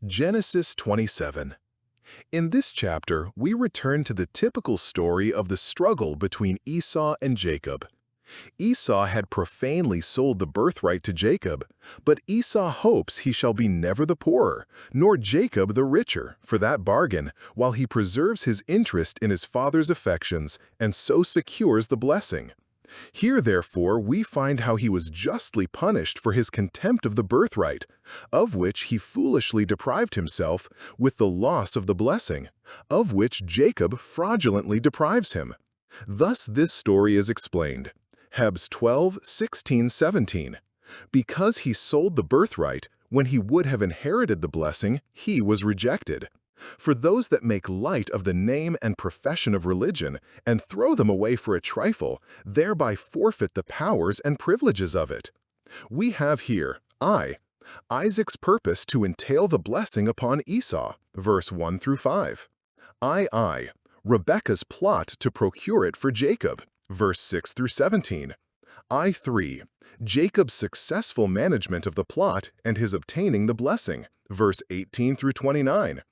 Genesis 27. In this chapter, we return to the typical story of the struggle between Esau and Jacob. Esau had profanely sold the birthright to Jacob, but Esau hopes he shall be never the poorer, nor Jacob the richer, for that bargain, while he preserves his interest in his father's affections and so secures the blessing. Here, therefore, we find how he was justly punished for his contempt of the birthright, of which he foolishly deprived himself, with the loss of the blessing, of which Jacob fraudulently deprives him. Thus this story is explained. Hebs 12, 16, 17. Because he sold the birthright, when he would have inherited the blessing, he was rejected. For those that make light of the name and profession of religion and throw them away for a trifle, thereby forfeit the powers and privileges of it. We have here, Isaac's purpose to entail the blessing upon Esau, verse 1 through 5. Rebekah's plot to procure it for Jacob, verse 6 through 17. 3. Jacob's successful management of the plot and his obtaining the blessing, verse 18 through 29.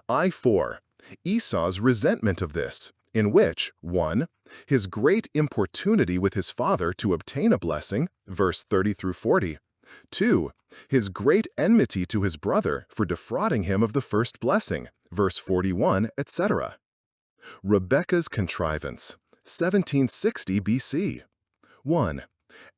4. Esau's resentment of this, in which 1. His great importunity with his father to obtain a blessing, verse 30 through 40. 2. His great enmity to his brother for defrauding him of the first blessing, verse 41, etc. Rebekah's contrivance, 1760 BC. 1.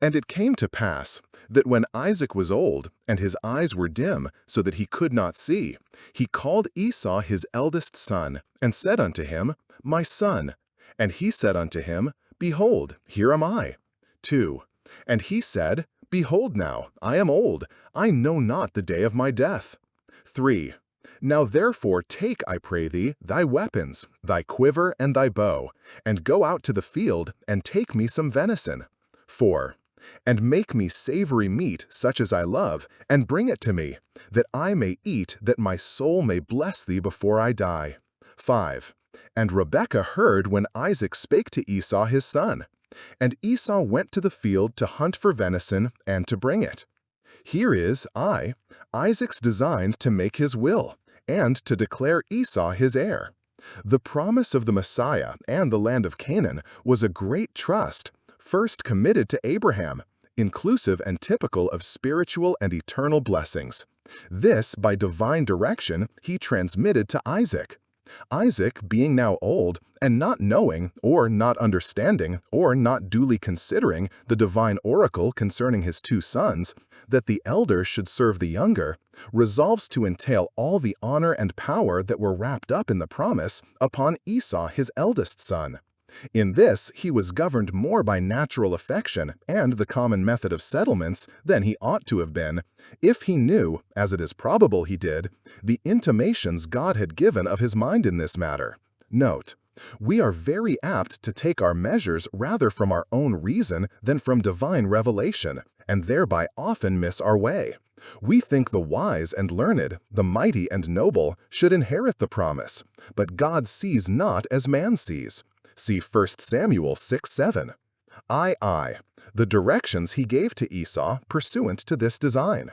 And it came to pass that when Isaac was old, and his eyes were dim, so that he could not see, he called Esau his eldest son, and said unto him, My son. And he said unto him, Behold, here am I. 2. And he said, Behold now, I am old, I know not the day of my death. 3. Now therefore take, I pray thee, thy weapons, thy quiver and thy bow, and go out to the field, and take me some venison. 4. And make me savory meat such as I love, and bring it to me, that I may eat, that my soul may bless thee before I die. 5. And Rebekah heard when Isaac spake to Esau his son. And Esau went to the field to hunt for venison, and to bring it. Here is, Isaac's design to make his will, and to declare Esau his heir. The promise of the Messiah and the land of Canaan was a great trust, first committed to Abraham, inclusive and typical of spiritual and eternal blessings. This, by divine direction, he transmitted to Isaac. Isaac, being now old, and not knowing, or not understanding, or not duly considering the divine oracle concerning his two sons, that the elder should serve the younger, resolves to entail all the honor and power that were wrapped up in the promise upon Esau his eldest son. In this he was governed more by natural affection and the common method of settlements than he ought to have been, if he knew, as it is probable he did, the intimations God had given of his mind in this matter. Note: we are very apt to take our measures rather from our own reason than from divine revelation, and thereby often miss our way. We think the wise and learned, the mighty and noble, should inherit the promise, but God sees not as man sees. See 1 Samuel 6:7. The directions he gave to Esau pursuant to this design.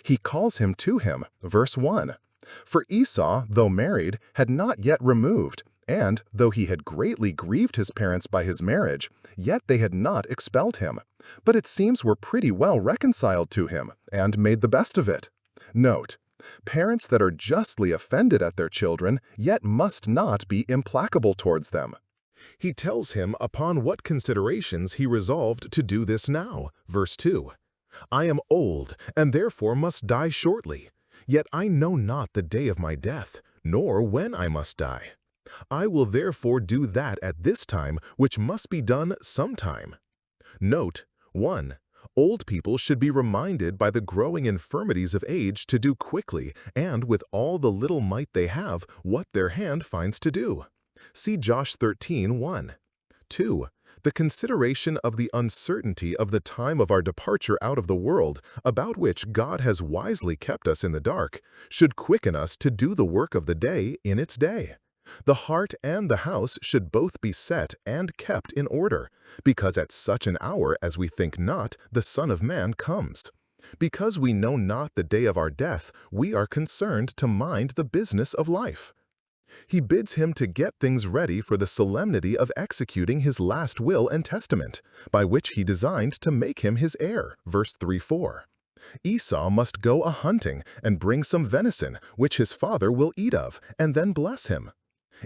He calls him to him, verse 1. For Esau, though married, had not yet removed, and, though he had greatly grieved his parents by his marriage, yet they had not expelled him, but it seems were pretty well reconciled to him, and made the best of it. Note: parents that are justly offended at their children, yet must not be implacable towards them. He tells him upon what considerations he resolved to do this now, verse 2. I am old, and therefore must die shortly. Yet I know not the day of my death, nor when I must die. I will therefore do that at this time which must be done sometime. Note: 1. Old people should be reminded by the growing infirmities of age to do quickly and with all the little might they have what their hand finds to do. See Josh 13:1. 2. The consideration of the uncertainty of the time of our departure out of the world, about which God has wisely kept us in the dark, should quicken us to do the work of the day in its day. The heart and the house should both be set and kept in order, because at such an hour as we think not, the Son of Man comes. Because we know not the day of our death, we are concerned to mind the business of life. He bids him to get things ready for the solemnity of executing his last will and testament, by which he designed to make him his heir. Verse 3-4. Esau must go a-hunting and bring some venison, which his father will eat of, and then bless him.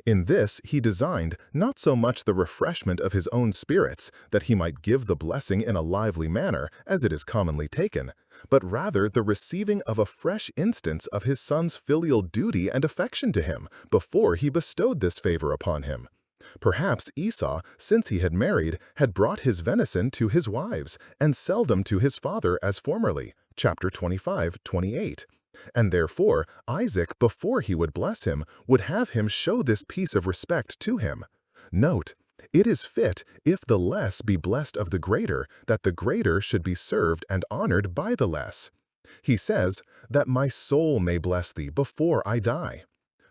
In this he designed not so much the refreshment of his own spirits, that he might give the blessing in a lively manner, as it is commonly taken, but rather the receiving of a fresh instance of his son's filial duty and affection to him, before he bestowed this favor upon him. Perhaps Esau, since he had married, had brought his venison to his wives, and seldom to his father as formerly. Chapter 25-28. And therefore Isaac, before he would bless him, would have him show this piece of respect to him. Note, it is fit, if the less be blessed of the greater, that the greater should be served and honored by the less. He says, that my soul may bless thee before I die.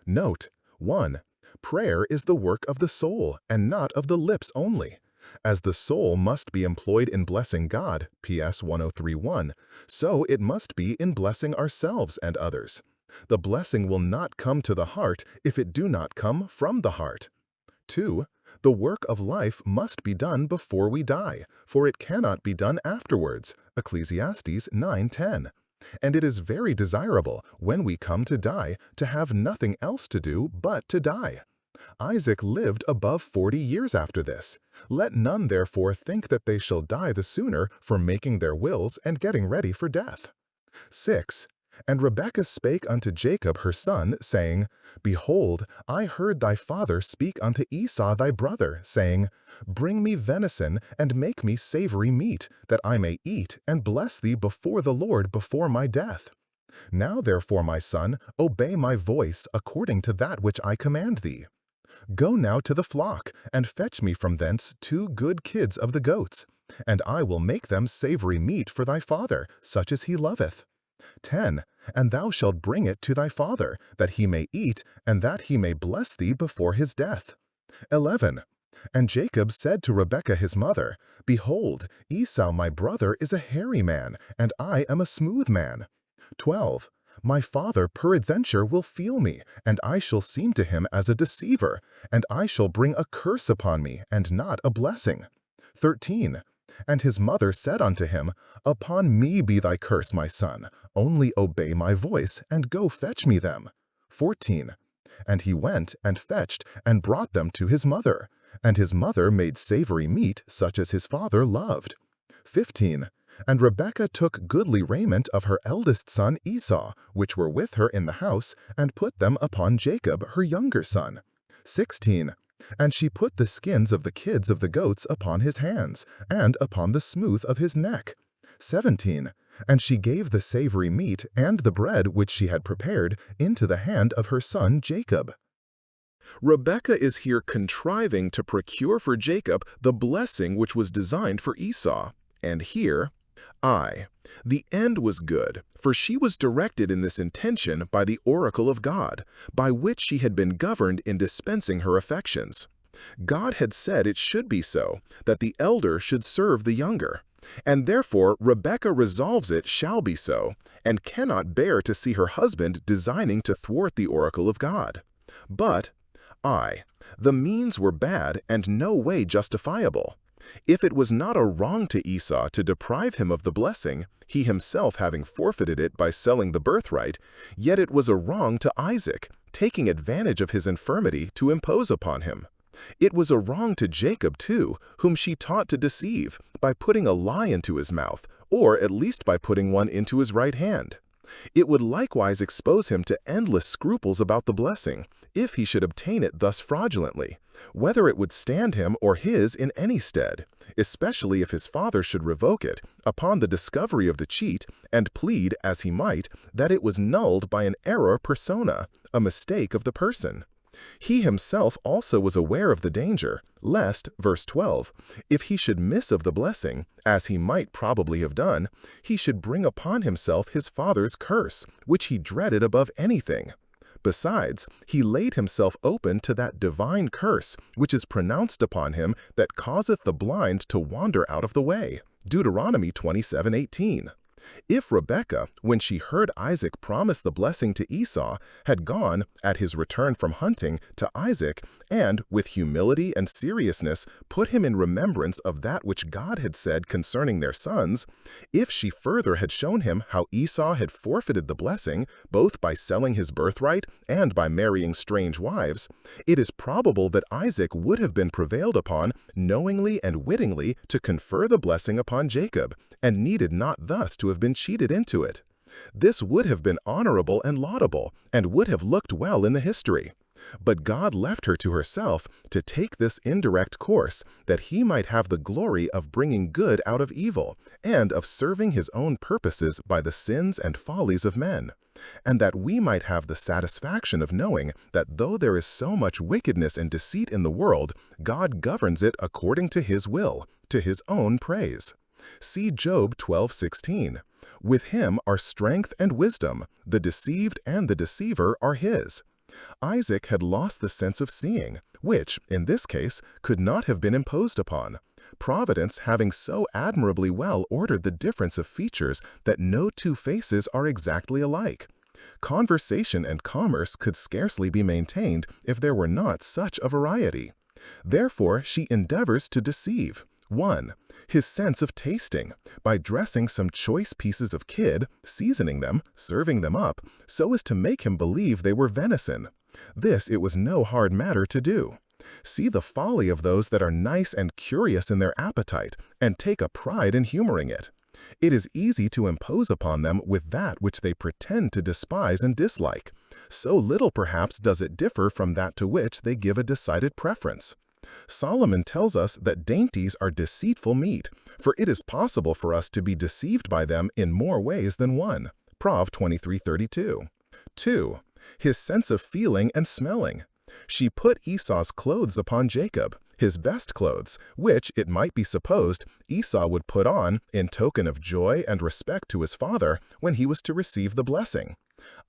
Note, 1. Prayer is the work of the soul, and not of the lips only. As the soul must be employed in blessing God, PS 103:1, so it must be in blessing ourselves and others. The blessing will not come to the heart if it do not come from the heart. 2. The work of life must be done before we die, for it cannot be done afterwards. Ecclesiastes 9:10. And it is very desirable, when we come to die, to have nothing else to do but to die. Isaac lived above 40 years after this. Let none therefore think that they shall die the sooner for making their wills and getting ready for death. 6. And Rebekah spake unto Jacob her son, saying, Behold, I heard thy father speak unto Esau thy brother, saying, Bring me venison, and make me savory meat, that I may eat, and bless thee before the Lord before my death. Now therefore, my son, obey my voice according to that which I command thee. Go now to the flock, and fetch me from thence 2 good kids of the goats, and I will make them savory meat for thy father, such as he loveth. 10. And thou shalt bring it to thy father, that he may eat, and that he may bless thee before his death. 11. And Jacob said to Rebekah his mother, Behold, Esau my brother is a hairy man, and I am a smooth man. 12. My father peradventure will feel me, and I shall seem to him as a deceiver, and I shall bring a curse upon me, and not a blessing. 13. And his mother said unto him, Upon me be thy curse, my son, only obey my voice, and go fetch me them. 14. And he went and fetched, and brought them to his mother, and his mother made savory meat, such as his father loved. 15. And Rebekah took goodly raiment of her eldest son Esau, which were with her in the house, and put them upon Jacob her younger son. 16. And she put the skins of the kids of the goats upon his hands, and upon the smooth of his neck. 17. And she gave the savory meat and the bread which she had prepared into the hand of her son Jacob. Rebekah is here contriving to procure for Jacob the blessing which was designed for Esau. And here, the end was good, for she was directed in this intention by the oracle of God, by which she had been governed in dispensing her affections. God had said it should be so, that the elder should serve the younger, and therefore Rebekah resolves it shall be so, and cannot bear to see her husband designing to thwart the oracle of God. But, the means were bad and no way justifiable. If it was not a wrong to Esau to deprive him of the blessing, he himself having forfeited it by selling the birthright, yet it was a wrong to Isaac, taking advantage of his infirmity to impose upon him. It was a wrong to Jacob too, whom she taught to deceive, by putting a lie into his mouth, or at least by putting one into his right hand. It would likewise expose him to endless scruples about the blessing, if he should obtain it thus fraudulently, whether it would stand him or his in any stead, especially if his father should revoke it upon the discovery of the cheat, and plead, as he might, that it was nulled by an error persona, a mistake of the person. He himself also was aware of the danger, lest, verse 12, if he should miss of the blessing, as he might probably have done, he should bring upon himself his father's curse, which he dreaded above anything. Besides, he laid himself open to that divine curse which is pronounced upon him that causeth the blind to wander out of the way. Deuteronomy 27:18. If Rebekah, when she heard Isaac promise the blessing to Esau, had gone, at his return from hunting, to Isaac, and, with humility and seriousness, put him in remembrance of that which God had said concerning their sons, if she further had shown him how Esau had forfeited the blessing, both by selling his birthright and by marrying strange wives, it is probable that Isaac would have been prevailed upon, knowingly and wittingly, to confer the blessing upon Jacob, and needed not thus to have been cheated into it. This would have been honorable and laudable, and would have looked well in the history. But God left her to herself to take this indirect course, that he might have the glory of bringing good out of evil, and of serving his own purposes by the sins and follies of men, and that we might have the satisfaction of knowing that though there is so much wickedness and deceit in the world, God governs it according to his will, to his own praise. See Job 12:16. With him are strength and wisdom, the deceived and the deceiver are his. Isaac had lost the sense of seeing, which, in this case, could not have been imposed upon, Providence having so admirably well ordered the difference of features that no two faces are exactly alike. Conversation and commerce could scarcely be maintained if there were not such a variety. Therefore she endeavors to deceive. 1. His sense of tasting, by dressing some choice pieces of kid, seasoning them, serving them up, so as to make him believe they were venison. This it was no hard matter to do. See the folly of those that are nice and curious in their appetite, and take a pride in humoring it. It is easy to impose upon them with that which they pretend to despise and dislike. So little perhaps does it differ from that to which they give a decided preference. Solomon tells us that dainties are deceitful meat, for it is possible for us to be deceived by them in more ways than one. Prov 23:32. 2. His sense of feeling and smelling. She put Esau's clothes upon Jacob, his best clothes, which, it might be supposed, Esau would put on in token of joy and respect to his father when he was to receive the blessing.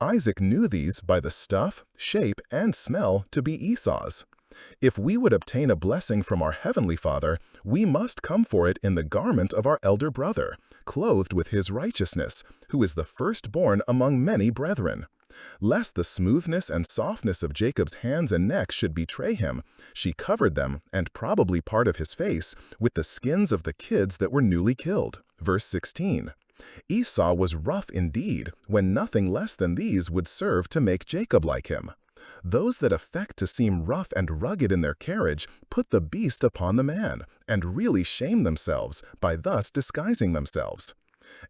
Isaac knew these by the stuff, shape, and smell to be Esau's. If we would obtain a blessing from our Heavenly Father, we must come for it in the garment of our elder brother, clothed with his righteousness, who is the firstborn among many brethren. Lest the smoothness and softness of Jacob's hands and neck should betray him, she covered them, and probably part of his face, with the skins of the kids that were newly killed. Verse 16. Esau was rough indeed, when nothing less than these would serve to make Jacob like him. Those that affect to seem rough and rugged in their carriage put the beast upon the man, and really shame themselves by thus disguising themselves.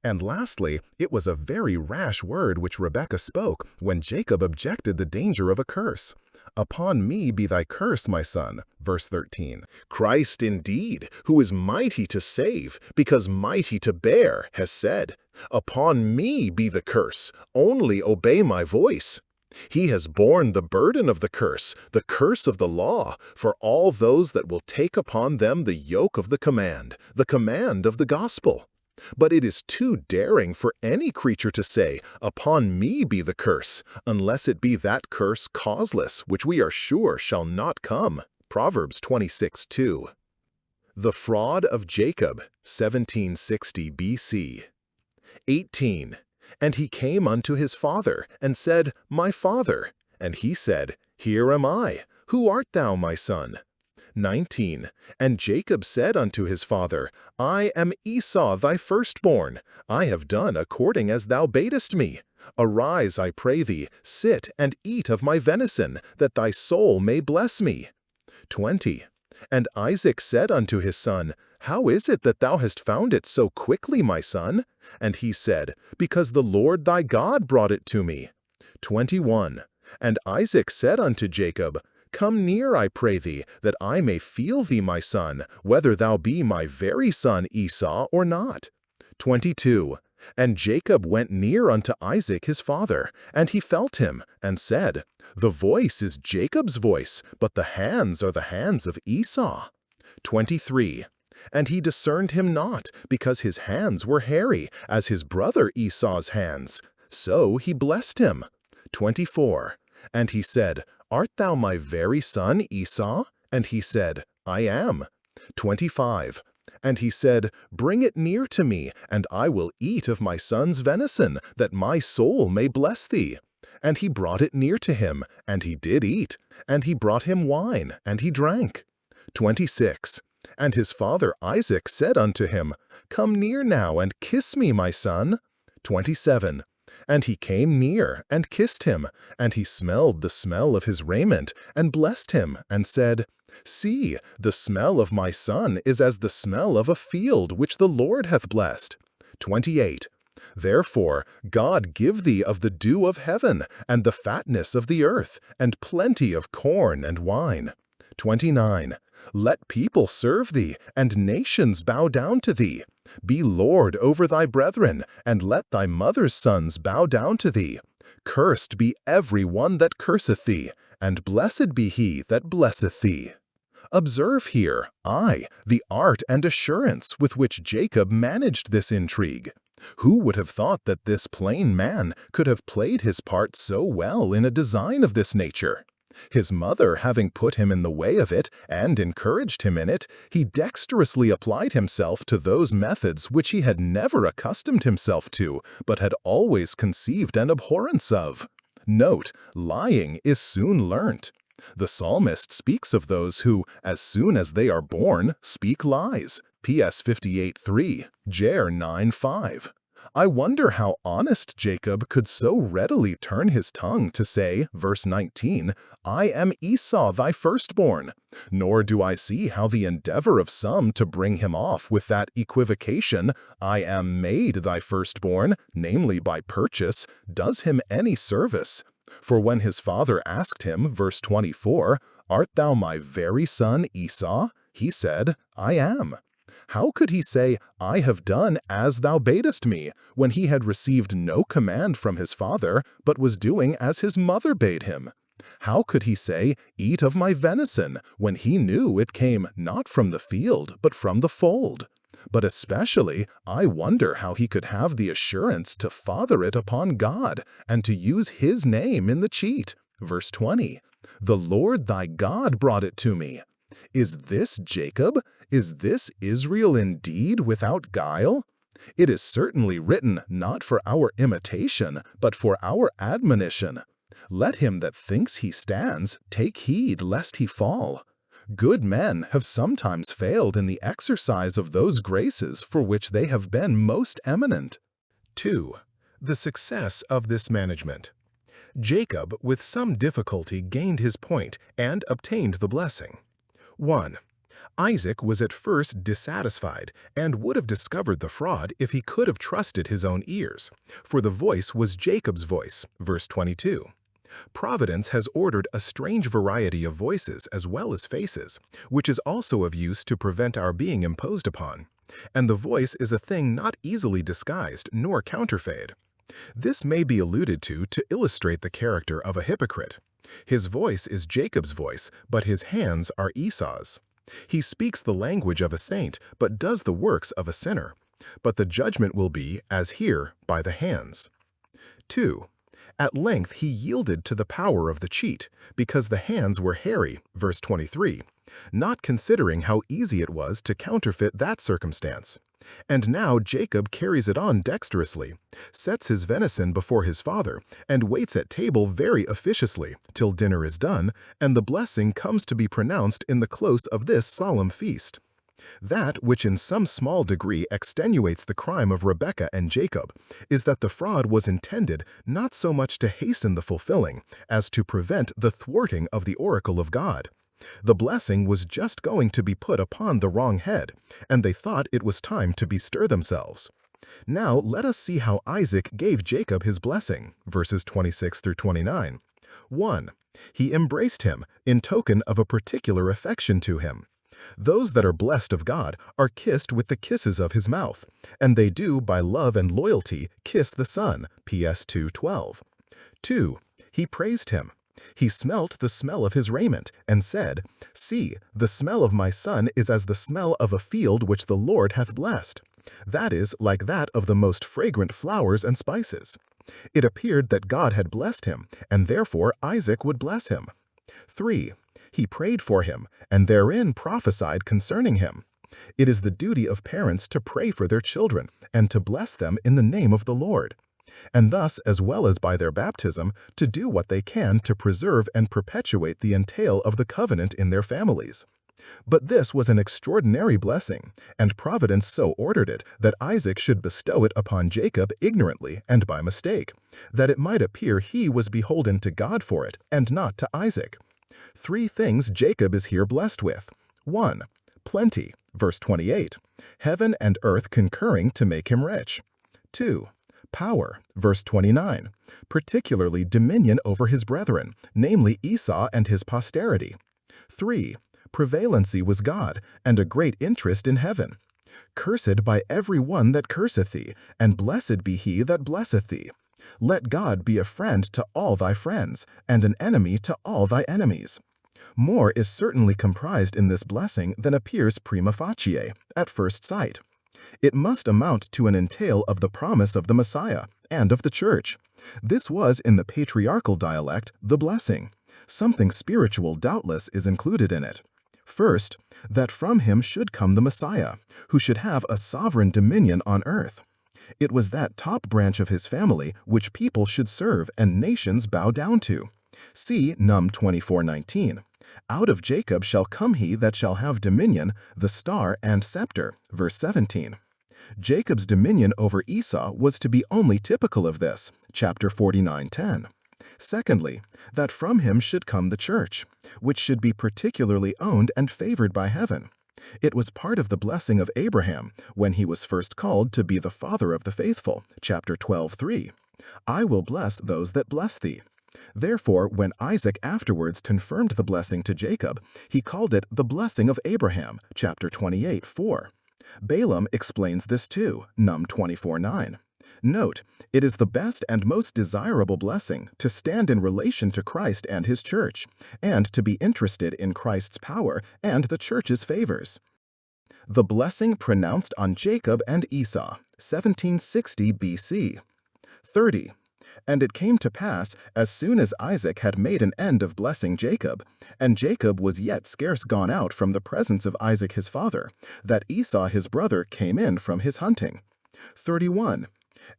And lastly, it was a very rash word which Rebekah spoke when Jacob objected the danger of a curse. Upon me be thy curse, my son. Verse 13. Christ indeed, who is mighty to save, because mighty to bear, has said, Upon me be the curse, only obey my voice. He has borne the burden of the curse of the law, for all those that will take upon them the yoke of the command of the gospel. But it is too daring for any creature to say, Upon me be the curse, unless it be that curse causeless, which we are sure shall not come. Proverbs 26:2. The fraud of Jacob, 1760 BC. 18. And he came unto his father, and said, My father. And he said, Here am I. Who art thou, my son? 19. And Jacob said unto his father, I am Esau thy firstborn. I have done according as thou badest me. Arise, I pray thee, sit and eat of my venison, that thy soul may bless me. 20. And Isaac said unto his son, How is it that thou hast found it so quickly, my son? And he said, Because the Lord thy God brought it to me. 21. And Isaac said unto Jacob, Come near, I pray thee, that I may feel thee, my son, whether thou be my very son Esau or not. 22. And Jacob went near unto Isaac his father, and he felt him, and said, The voice is Jacob's voice, but the hands are the hands of Esau. 23. And he discerned him not, because his hands were hairy, as his brother Esau's hands. So he blessed him. 24. And he said, Art thou my very son Esau? And he said, I am. 25. And he said, Bring it near to me, and I will eat of my son's venison, that my soul may bless thee. And he brought it near to him, and he did eat. And he brought him wine, and he drank. 26. And his father Isaac said unto him, Come near now, and kiss me, my son. 27. And he came near, and kissed him, and he smelled the smell of his raiment, and blessed him, and said, See, the smell of my son is as the smell of a field which the Lord hath blessed. 28. Therefore God give thee of the dew of heaven, and the fatness of the earth, and plenty of corn and wine. 29. Let people serve thee, and nations bow down to thee. Be Lord over thy brethren, and let thy mother's sons bow down to thee. Cursed be every one that curseth thee, and blessed be he that blesseth thee. Observe here, the art and assurance with which Jacob managed this intrigue. Who would have thought that this plain man could have played his part so well in a design of this nature? His mother having put him in the way of it and encouraged him in it, he dexterously applied himself to those methods which he had never accustomed himself to, but had always conceived an abhorrence of. Note, lying is soon learnt. The psalmist speaks of those who, as soon as they are born, speak lies. PS 58:3, Jer 9:5. I wonder how honest Jacob could so readily turn his tongue to say, verse 19, I am Esau thy firstborn. Nor do I see how the endeavor of some to bring him off with that equivocation, I am made thy firstborn, namely by purchase, does him any service. For when his father asked him, verse 24, Art thou my very son Esau? He said, I am. How could he say, I have done as thou badest me, when he had received no command from his father, but was doing as his mother bade him? How could he say, Eat of my venison, when he knew it came not from the field, but from the fold? But especially, I wonder how he could have the assurance to father it upon God, and to use his name in the cheat. Verse 20, The Lord thy God brought it to me. Is this Jacob? Is this Israel indeed without guile? It is certainly written not for our imitation, but for our admonition. Let him that thinks he stands take heed lest he fall. Good men have sometimes failed in the exercise of those graces for which they have been most eminent. 2. The success of this management. Jacob with some difficulty gained his point and obtained the blessing. 1. Isaac was at first dissatisfied and would have discovered the fraud if he could have trusted his own ears, for the voice was Jacob's voice, verse 22. Providence has ordered a strange variety of voices as well as faces, which is also of use to prevent our being imposed upon, and the voice is a thing not easily disguised nor counterfeited. This may be alluded to illustrate the character of a hypocrite. His voice is Jacob's voice, but his hands are Esau's. He speaks the language of a saint, but does the works of a sinner. But the judgment will be, as here, by the hands. 2. At length he yielded to the power of the cheat, because the hands were hairy, verse 23, not considering how easy it was to counterfeit that circumstance. And now Jacob carries it on dexterously, sets his venison before his father, and waits at table very officiously till dinner is done, and the blessing comes to be pronounced in the close of this solemn feast. That which in some small degree extenuates the crime of Rebekah and Jacob is that the fraud was intended not so much to hasten the fulfilling as to prevent the thwarting of the oracle of God. The blessing was just going to be put upon the wrong head, and they thought it was time to bestir themselves. Now let us see how Isaac gave Jacob his blessing, verses 26 through 29. 1. He embraced him in token of a particular affection to him. Those that are blessed of God are kissed with the kisses of his mouth, and they do by love and loyalty kiss the Son, PS 2:12. 2. He praised him. He smelt the smell of his raiment, and said, See, the smell of my son is as the smell of a field which the Lord hath blessed. That is like that of the most fragrant flowers and spices. It appeared that God had blessed him, and therefore Isaac would bless him. 3. He prayed for him, and therein prophesied concerning him. It is the duty of parents to pray for their children and to bless them in the name of the Lord, and thus, as well as by their baptism, to do what they can to preserve and perpetuate the entail of the covenant in their families. But this was an extraordinary blessing, and Providence so ordered it that Isaac should bestow it upon Jacob ignorantly and by mistake, that it might appear he was beholden to God for it and not to Isaac. 3 things Jacob is here blessed with. 1. Plenty, verse 28, heaven and earth concurring to make him rich. 2. Power, verse 29, particularly dominion over his brethren, namely Esau and his posterity. 3. Prevalency was God, and a great interest in heaven. Cursed by every one that curseth thee, and blessed be he that blesseth thee. Let God be a friend to all thy friends, and an enemy to all thy enemies. More is certainly comprised in this blessing than appears prima facie, at first sight. It must amount to an entail of the promise of the Messiah and of the Church. This was, in the patriarchal dialect, the blessing. Something spiritual, doubtless, is included in it. First, that from him should come the Messiah, who should have a sovereign dominion on earth. It was that top branch of his family which people should serve and nations bow down to. See Num 24:19. Out of Jacob shall come he that shall have dominion, the star and scepter, verse 17. Jacob's dominion over Esau was to be only typical of this, chapter 49:10. Secondly, that from him should come the church, which should be particularly owned and favored by heaven. It was part of the blessing of Abraham when he was first called to be the father of the faithful, chapter 12:3. I will bless those that bless thee. Therefore, when Isaac afterwards confirmed the blessing to Jacob, he called it the blessing of Abraham, chapter 28:4. Balaam explains this too, Num 24:9. Note, it is the best and most desirable blessing to stand in relation to Christ and his church, and to be interested in Christ's power and the church's favors. The blessing pronounced on Jacob and Esau, 1760 BC. 30. And it came to pass, as soon as Isaac had made an end of blessing Jacob, and Jacob was yet scarce gone out from the presence of Isaac his father, that Esau his brother came in from his hunting. 31.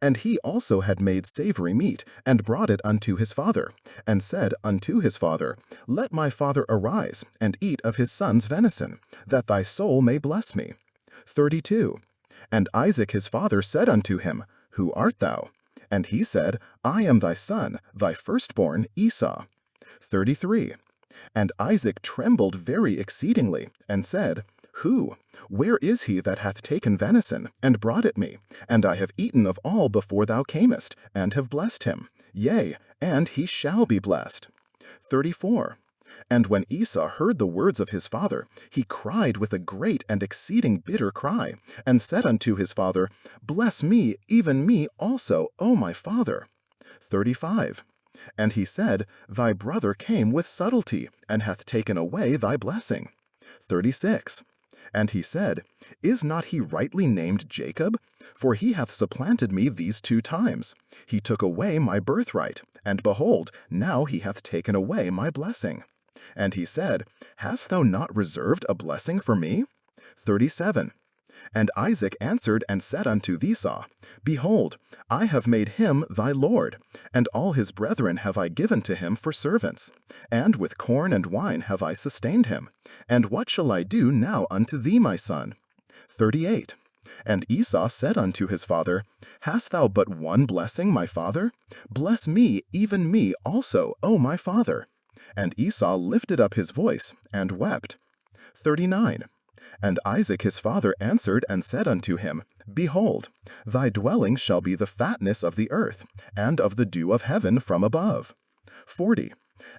And he also had made savory meat, and brought it unto his father, and said unto his father, Let my father arise, and eat of his son's venison, that thy soul may bless me. 32. And Isaac his father said unto him, Who art thou? And he said, I am thy son, thy firstborn Esau. 33. And Isaac trembled very exceedingly, and said, Who? Where is he that hath taken venison, and brought it me? And I have eaten of all before thou camest, and have blessed him. Yea, and he shall be blessed. 34. And when Esau heard the words of his father, he cried with a great and exceeding bitter cry, and said unto his father, Bless me, even me also, O my father. 35. And he said, Thy brother came with subtlety, and hath taken away thy blessing. 36. And he said, Is not he rightly named Jacob? For he hath supplanted me these 2 times. He took away my birthright, and behold, now he hath taken away my blessing. And he said, Hast thou not reserved a blessing for me? 37. And Isaac answered and said unto Esau, Behold, I have made him thy lord, and all his brethren have I given to him for servants, and with corn and wine have I sustained him. And what shall I do now unto thee, my son? 38. And Esau said unto his father, Hast thou but one blessing, my father? Bless me, even me also, O my father. And Esau lifted up his voice, and wept. 39. And Isaac his father answered and said unto him, Behold, thy dwelling shall be the fatness of the earth, and of the dew of heaven from above. 40.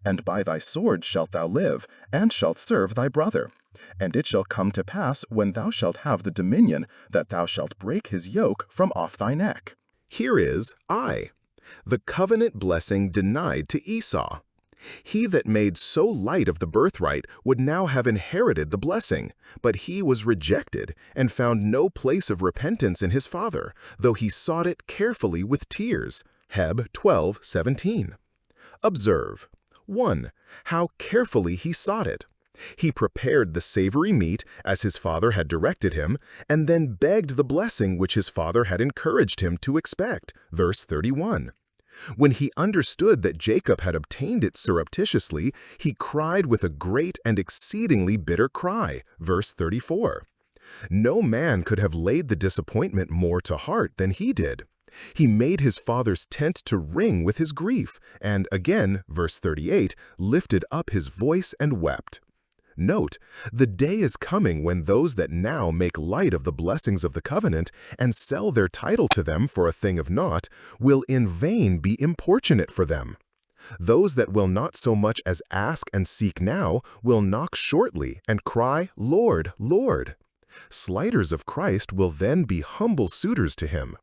And by thy sword shalt thou live, and shalt serve thy brother. And it shall come to pass, when thou shalt have the dominion, that thou shalt break his yoke from off thy neck. Here is I, the covenant blessing denied to Esau. He that made so light of the birthright would now have inherited the blessing, but he was rejected and found no place of repentance in his father, though he sought it carefully with tears. Heb 12:17. Observe, 1. How carefully he sought it. He prepared the savory meat as his father had directed him, and then begged the blessing which his father had encouraged him to expect. Verse 31. When he understood that Jacob had obtained it surreptitiously, he cried with a great and exceedingly bitter cry. Verse 34. No man could have laid the disappointment more to heart than he did. He made his father's tent to ring with his grief, and again, verse 38, lifted up his voice and wept. Note, the day is coming when those that now make light of the blessings of the covenant and sell their title to them for a thing of naught will in vain be importunate for them. Those that will not so much as ask and seek now will knock shortly and cry, Lord, Lord. Slighters of Christ will then be humble suitors to him.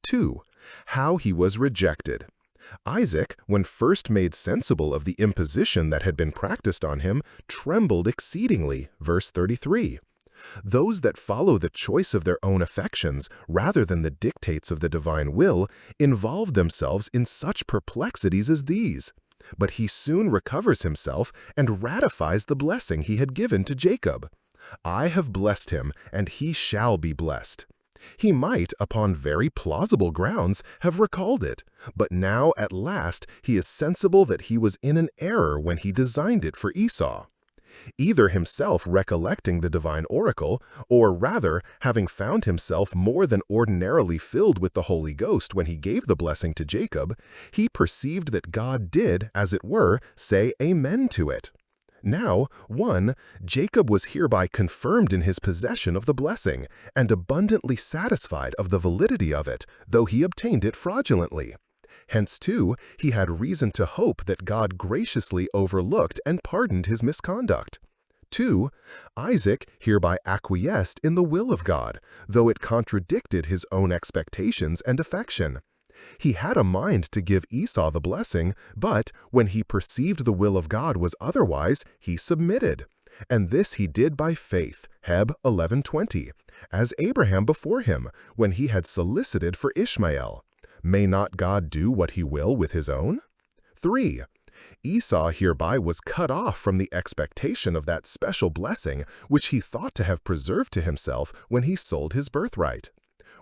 2. How he was rejected. Isaac, when first made sensible of the imposition that had been practiced on him, trembled exceedingly. Verse 33. Those that follow the choice of their own affections rather than the dictates of the divine will involve themselves in such perplexities as these. But he soon recovers himself and ratifies the blessing he had given to Jacob. I have blessed him, and he shall be blessed. He might, upon very plausible grounds, have recalled it, but now at last he is sensible that he was in an error when he designed it for Esau. Either himself recollecting the divine oracle, or rather having found himself more than ordinarily filled with the Holy Ghost when he gave the blessing to Jacob, he perceived that God did, as it were, say amen to it. Now, 1. Jacob was hereby confirmed in his possession of the blessing, and abundantly satisfied of the validity of it, though he obtained it fraudulently. Hence, 2. He had reason to hope that God graciously overlooked and pardoned his misconduct. 2. Isaac hereby acquiesced in the will of God, though it contradicted his own expectations and affection. He had a mind to give Esau the blessing, but when he perceived the will of God was otherwise, he submitted. And this he did by faith, Heb 11:20, as Abraham before him, when he had solicited for Ishmael. May not God do what he will with his own? 3. Esau hereby was cut off from the expectation of that special blessing which he thought to have preserved to himself when he sold his birthright.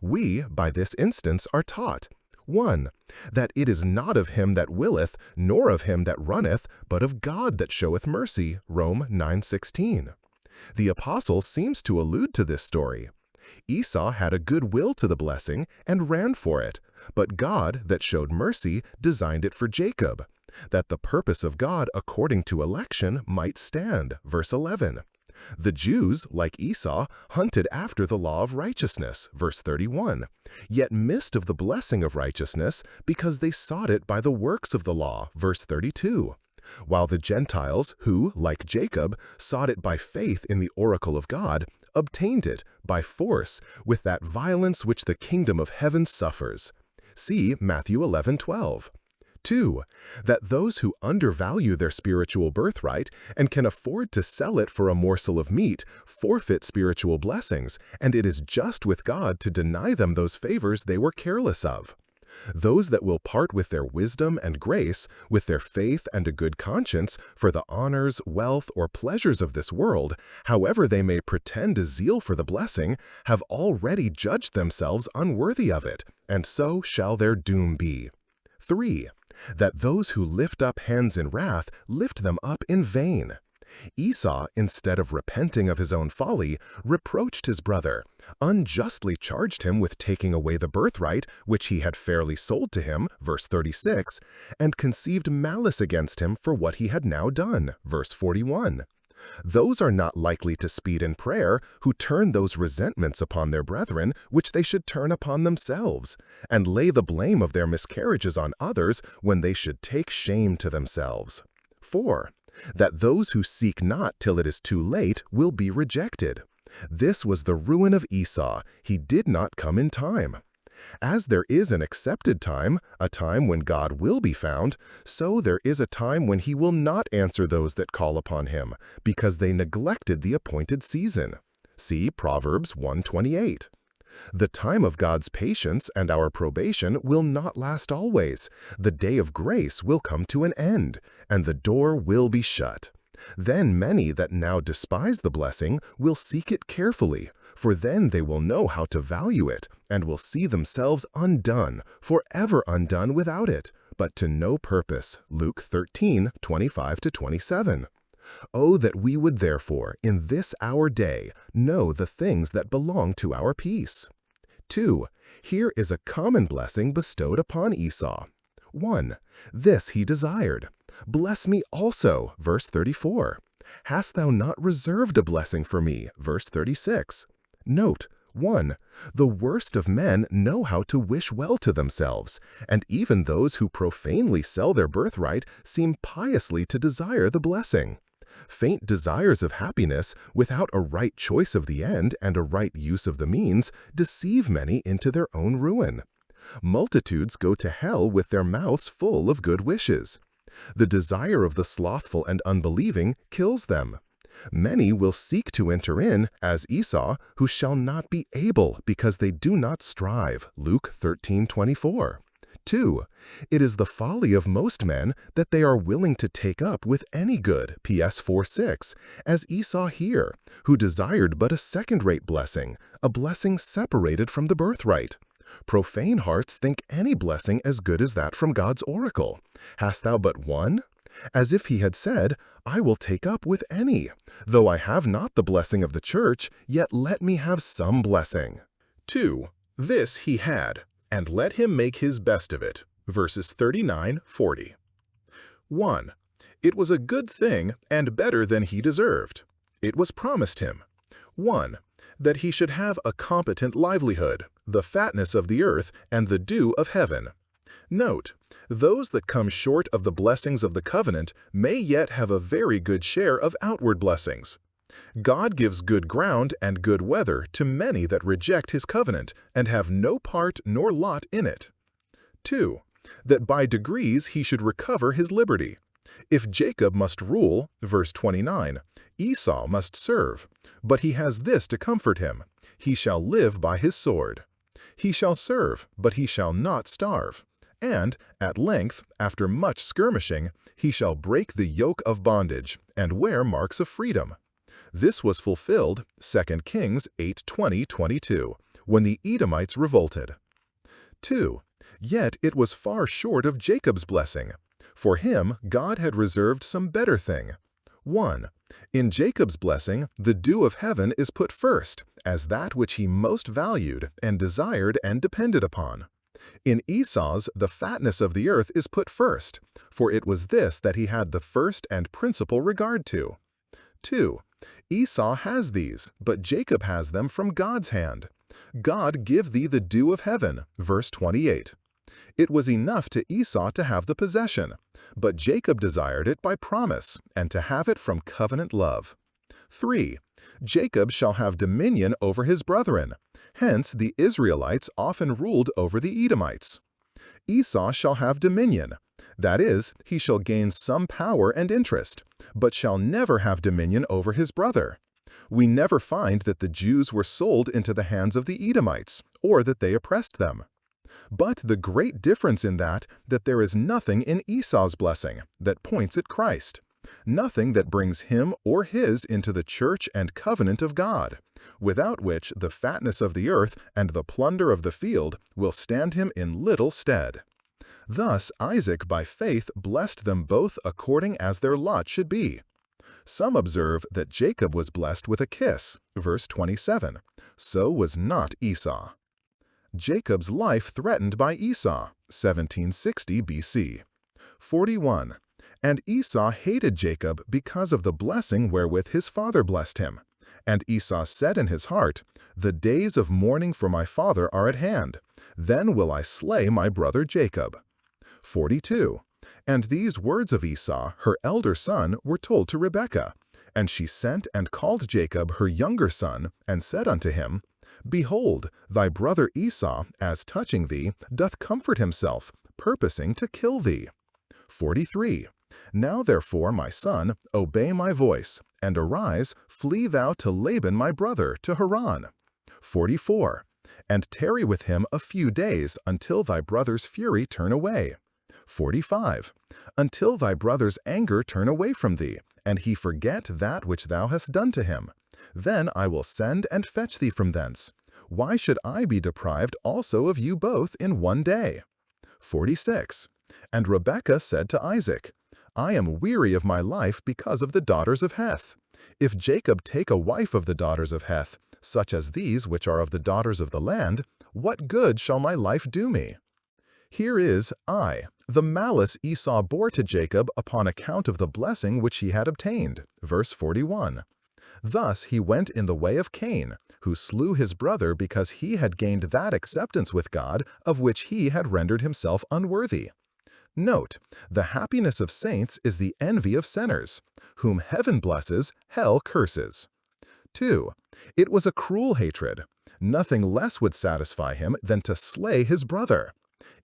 We, by this instance, are taught, 1. That it is not of him that willeth, nor of him that runneth, but of God that showeth mercy, Rom 9:16. The apostle seems to allude to this story. Esau had a good will to the blessing and ran for it, but God that showed mercy designed it for Jacob, that the purpose of God according to election might stand, verse 11. The Jews, like Esau, hunted after the law of righteousness, verse 31, yet missed of the blessing of righteousness because they sought it by the works of the law, verse 32. While the Gentiles, who, like Jacob, sought it by faith in the oracle of God, obtained it by force with that violence which the kingdom of heaven suffers. See Matthew 11:12. 2. That those who undervalue their spiritual birthright and can afford to sell it for a morsel of meat forfeit spiritual blessings, and it is just with God to deny them those favors they were careless of. Those that will part with their wisdom and grace, with their faith and a good conscience, for the honors, wealth, or pleasures of this world, however they may pretend a zeal for the blessing, have already judged themselves unworthy of it, and so shall their doom be. 3. That those who lift up hands in wrath lift them up in vain. Esau, instead of repenting of his own folly, reproached his brother, unjustly charged him with taking away the birthright which he had fairly sold to him, verse 36, and conceived malice against him for what he had now done, verse 41. Those are not likely to speed in prayer who turn those resentments upon their brethren which they should turn upon themselves, and lay the blame of their miscarriages on others when they should take shame to themselves. 4. That those who seek not till it is too late will be rejected. This was the ruin of Esau. He did not come in time. As there is an accepted time, a time when God will be found, so there is a time when he will not answer those that call upon him, because they neglected the appointed season. See Proverbs 1:28. The time of God's patience and our probation will not last always. The day of grace will come to an end, and the door will be shut. Then many that now despise the blessing will seek it carefully, for then they will know how to value it, and will see themselves undone, forever undone without it, but to no purpose. Luke 13:25-27. Oh, that we would therefore, in this our day, know the things that belong to our peace. 2. Here is a common blessing bestowed upon Esau. 1. This he desired. Bless me also, verse 34. Hast thou not reserved a blessing for me, verse 36. Note, 1. The worst of men know how to wish well to themselves, and even those who profanely sell their birthright seem piously to desire the blessing. Faint desires of happiness, without a right choice of the end and a right use of the means, deceive many into their own ruin. Multitudes go to hell with their mouths full of good wishes. The desire of the slothful and unbelieving kills them. Many will seek to enter in, as Esau, who shall not be able because they do not strive. Luke 13:24. 2. It is the folly of most men that they are willing to take up with any good, PS 4:6, as Esau here, who desired but a second-rate blessing, a blessing separated from the birthright. Profane hearts think any blessing as good as that from God's oracle. Hast thou but one? As if he had said, I will take up with any. Though I have not the blessing of the church, yet let me have some blessing. 2. This he had, and let him make his best of it. Verses 39-40. 1. It was a good thing and better than he deserved. It was promised him. 1. That he should have a competent livelihood, the fatness of the earth, and the dew of heaven. Note, those that come short of the blessings of the covenant may yet have a very good share of outward blessings. God gives good ground and good weather to many that reject his covenant and have no part nor lot in it. 2. That by degrees he should recover his liberty. If Jacob must rule, verse 29, Esau must serve, but he has this to comfort him: he shall live by his sword. He shall serve, but he shall not starve. And, at length, after much skirmishing, he shall break the yoke of bondage, and wear marks of freedom. This was fulfilled, 2 Kings 8:20-22, when the Edomites revolted. 2. Yet it was far short of Jacob's blessing. For him, God had reserved some better thing. 1. In Jacob's blessing, the dew of heaven is put first, as that which he most valued and desired and depended upon. In Esau's, the fatness of the earth is put first, for it was this that he had the first and principal regard to. 2. Esau has these, but Jacob has them from God's hand. God give thee the dew of heaven, verse 28. It was enough to Esau to have the possession, but Jacob desired it by promise, and to have it from covenant love. 3. Jacob shall have dominion over his brethren. Hence the Israelites often ruled over the Edomites. Esau shall have dominion. That is, he shall gain some power and interest, but shall never have dominion over his brother. We never find that the Jews were sold into the hands of the Edomites, or that they oppressed them. But the great difference in that there is nothing in Esau's blessing that points at Christ, nothing that brings him or his into the church and covenant of God, without which the fatness of the earth and the plunder of the field will stand him in little stead. Thus Isaac by faith blessed them both according as their lot should be. Some observe that Jacob was blessed with a kiss, verse 27. So was not Esau. Jacob's life threatened by Esau, 1760 BC. 41. And Esau hated Jacob because of the blessing wherewith his father blessed him. And Esau said in his heart, The days of mourning for my father are at hand. Then will I slay my brother Jacob. 42. And these words of Esau, her elder son, were told to Rebekah. And she sent and called Jacob her younger son, and said unto him, Behold, thy brother Esau, as touching thee, doth comfort himself, purposing to kill thee. 43. Now therefore, my son, obey my voice, and arise, flee thou to Laban my brother, to Haran. 44. And tarry with him a few days, until thy brother's fury turn away. 45. Until thy brother's anger turn away from thee, and he forget that which thou hast done to him. Then I will send and fetch thee from thence. Why should I be deprived also of you both in one day? 46. And Rebekah said to Isaac, I am weary of my life because of the daughters of Heth. If Jacob take a wife of the daughters of Heth, such as these which are of the daughters of the land, what good shall my life do me? Here is the malice Esau bore to Jacob upon account of the blessing which he had obtained. Verse 41. Thus he went in the way of Cain, who slew his brother because he had gained that acceptance with God of which he had rendered himself unworthy. Note, the happiness of saints is the envy of sinners. Whom heaven blesses, hell curses. 2. It was a cruel hatred. Nothing less would satisfy him than to slay his brother.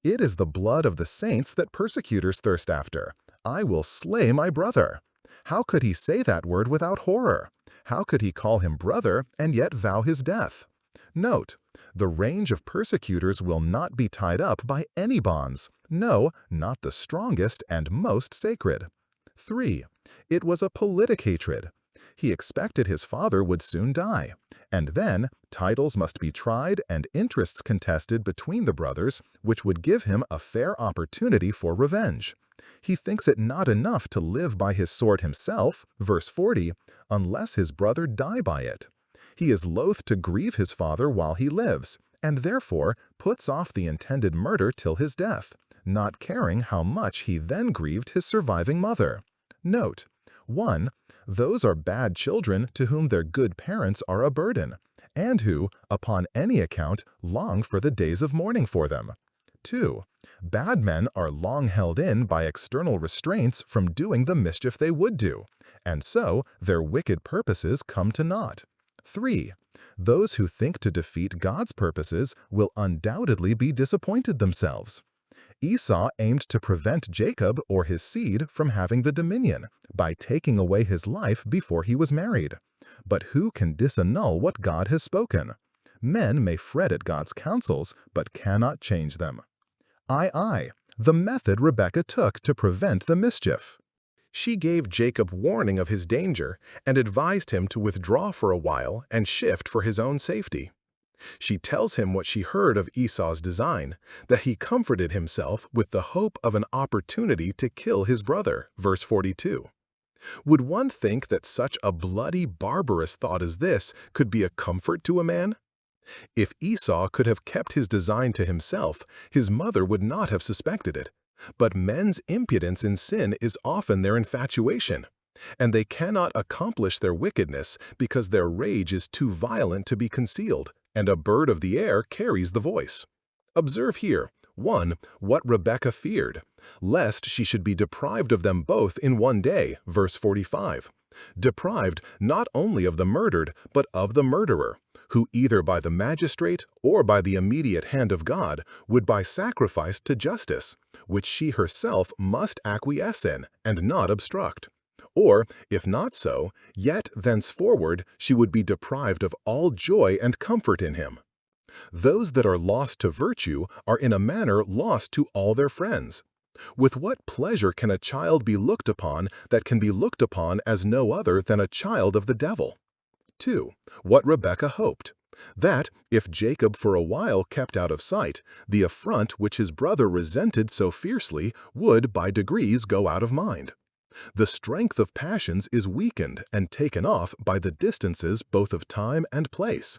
It is the blood of the saints that persecutors thirst after. I will slay my brother. How could he say that word without horror? How could he call him brother and yet vow his death? Note, the range of persecutors will not be tied up by any bonds, no, not the strongest and most sacred. 3. It was a politic hatred. He expected his father would soon die, and then titles must be tried and interests contested between the brothers, which would give him a fair opportunity for revenge. He thinks it not enough to live by his sword himself, verse 40, unless his brother die by it. He is loath to grieve his father while he lives, and therefore puts off the intended murder till his death, not caring how much he then grieved his surviving mother. Note, 1. Those are bad children to whom their good parents are a burden, and who, upon any account, long for the days of mourning for them. 2. Bad men are long held in by external restraints from doing the mischief they would do, and so their wicked purposes come to naught. 3. Those who think to defeat God's purposes will undoubtedly be disappointed themselves. Esau aimed to prevent Jacob or his seed from having the dominion by taking away his life before he was married. But who can disannul what God has spoken? Men may fret at God's counsels, but cannot change them. The method Rebekah took to prevent the mischief. She gave Jacob warning of his danger and advised him to withdraw for a while and shift for his own safety. She tells him what she heard of Esau's design, that he comforted himself with the hope of an opportunity to kill his brother, verse 42. Would one think that such a bloody, barbarous thought as this could be a comfort to a man? If Esau could have kept his design to himself, his mother would not have suspected it. But men's impudence in sin is often their infatuation, and they cannot accomplish their wickedness because their rage is too violent to be concealed, and a bird of the air carries the voice. Observe here, 1. What Rebekah feared, lest she should be deprived of them both in one day, verse 45. Deprived not only of the murdered, but of the murderer, who either by the magistrate or by the immediate hand of God would by sacrifice to justice, which she herself must acquiesce in and not obstruct. Or, if not so, yet thenceforward she would be deprived of all joy and comfort in him. Those that are lost to virtue are in a manner lost to all their friends. With what pleasure can a child be looked upon that can be looked upon as no other than a child of the devil? 2. What Rebekah hoped, that, if Jacob for a while kept out of sight, the affront which his brother resented so fiercely would by degrees go out of mind. The strength of passions is weakened and taken off by the distances both of time and place.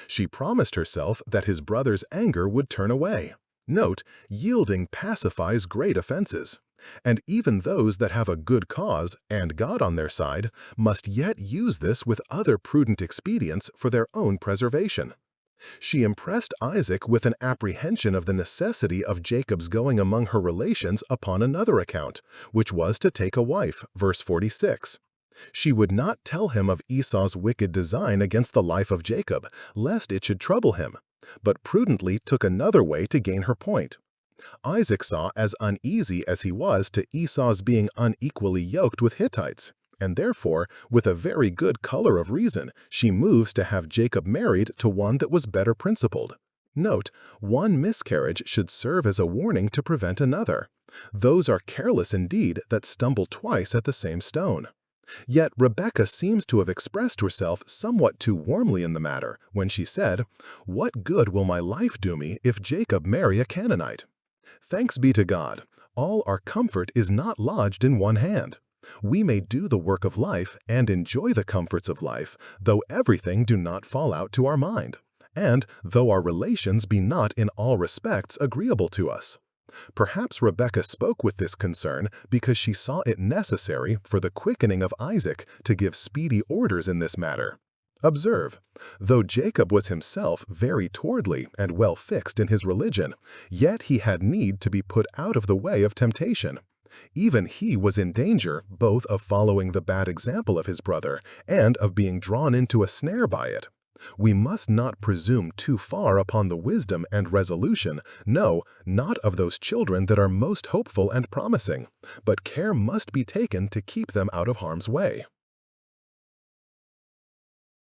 She promised herself that his brother's anger would turn away. Note, yielding pacifies great offenses, and even those that have a good cause and God on their side must yet use this with other prudent expedients for their own preservation. She impressed Isaac with an apprehension of the necessity of Jacob's going among her relations upon another account, which was to take a wife, verse 46. She would not tell him of Esau's wicked design against the life of Jacob, lest it should trouble him, but prudently took another way to gain her point. Isaac saw as uneasy as he was to Esau's being unequally yoked with Hittites, and therefore, with a very good color of reason, she moves to have Jacob married to one that was better principled. Note, one miscarriage should serve as a warning to prevent another. Those are careless indeed that stumble twice at the same stone. Yet Rebekah seems to have expressed herself somewhat too warmly in the matter when she said, "What good will my life do me if Jacob marry a Canaanite?" Thanks be to God, all our comfort is not lodged in one hand. We may do the work of life and enjoy the comforts of life, though everything do not fall out to our mind, and though our relations be not in all respects agreeable to us. Perhaps Rebekah spoke with this concern because she saw it necessary for the quickening of Isaac to give speedy orders in this matter. Observe, though Jacob was himself very towardly and well fixed in his religion, yet he had need to be put out of the way of temptation. Even he was in danger both of following the bad example of his brother and of being drawn into a snare by it. We must not presume too far upon the wisdom and resolution, no, not of those children that are most hopeful and promising, but care must be taken to keep them out of harm's way.